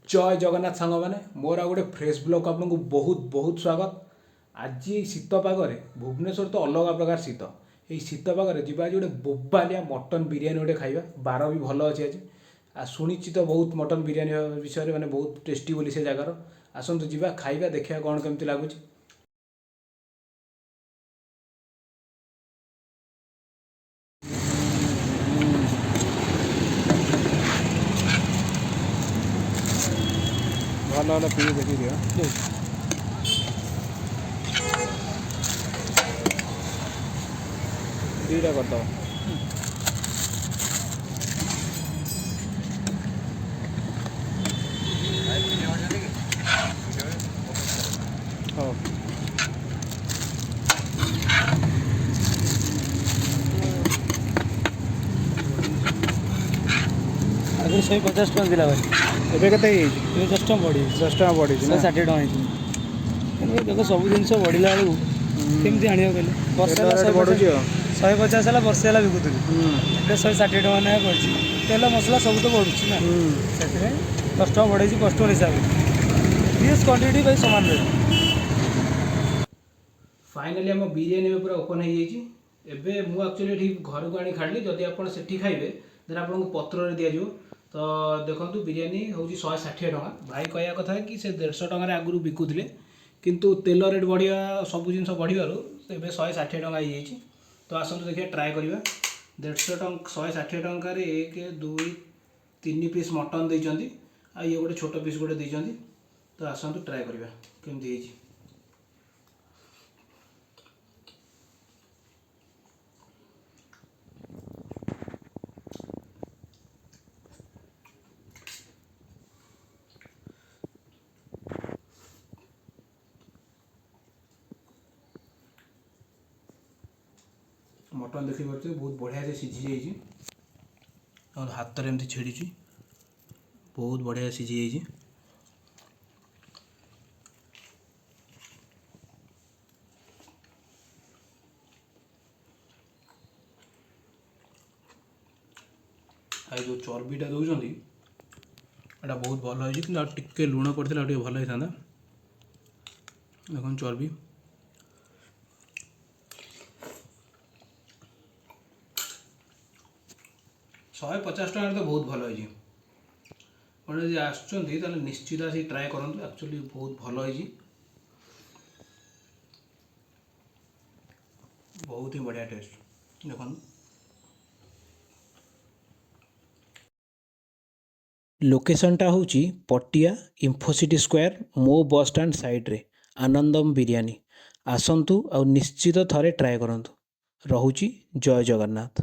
जय जगन्नाथ सांग मैंने मोर आ गोटे फ्रेश ब्लॉग आपको बहुत बहुत स्वागत। आज शीत पागरे भुवनेश्वर तो अलग प्रकार शीत ये शीत पागरे जी आज गोटे बोबालिया मटन बिरियानी गोटे खाଇବା बार भी भल अच्छे आज आ शुणी तो बहुत मटन बिरियानी विषय में बहुत टेस्टी बोली से जगार आसतु जा खाଇବା देखा कौन केमती लगुच। भल भल पी देखी दियो दुईटा करदे हाँ आगे 150 टଙ୍କା दिला भाई ଏବେ କେତେ ये 10 ଟଙ୍କା बढ़ी 10 ଟଙ୍କା ବଢ଼ିଛି ନା 60 ଟଙ୍କା ହେଇଛି देखो सब जिन बढ़ला बेलू केमती आनियो कहले वर्ष रेट बढ़ुଛି 150 ହେଲା ବର୍ଷେ ହେଲା ବିକୁଥିଲି ଏବେ 160 ଟଙ୍କା ନା ପଡିଛି ତେଲ ମସଲା ସବୁ ତ ବଢୁଛି ନା ସେଥିରେ 10 ଟଙ୍କା ବଢେଇଛି କଷ୍ଟମର ହିସାବରେ ପିଏସ୍ କ୍ୱାଣ୍ଟିଟି ଭାଇ ସମାନ ରହିବ। फाइनाली आम बिरियानी में पूरा ओपन हो जाइए एबे मु एक्चुअली घर को आनी खाड़ी जदि आप सेठी खाइबे देन आपको पत्र दिज्व तो देखो बिरियानी हूँ 160 टका भाई कहया कथा कि से 150 टकर आगु बिकुले किंतु तेल रेट बढ़िया सब जिन बढ़िबार एबे 160 टका हो तो आसतु देखिए ट्राए करवा 160 टकर 1 2 3 पीस मटन देइचंदी आ ये गोटे छोट पीस गोटे देइचंदी तो आसतु ट्राए करवा केमती होइची। मटन देखी पारे बहुत बढ़िया से सीझी जाइए और हाथ में एमती छिड़ी बहुत बढ़िया सीझी जाइए। आई जो चर्बीटा दौरान एटा बहुत भल हो टे लुण पड़ता भल होता देख चर्बी 150 टका तो बहुत भल होती कौन जी आसुँच निश्चित आस ट्राए करूँ एक्चुअली बहुत भल होती बहुत ही बढ़िया टेस्ट देख लोकेशनटा हूँ पटिया इन्फोसिटी स्क्वायर मो बस स्टैंड साइड्रे आनंदम बिरियानी आसतु आ निश्चित थरे ट्राए करूँ। रहुची जय जगन्नाथ।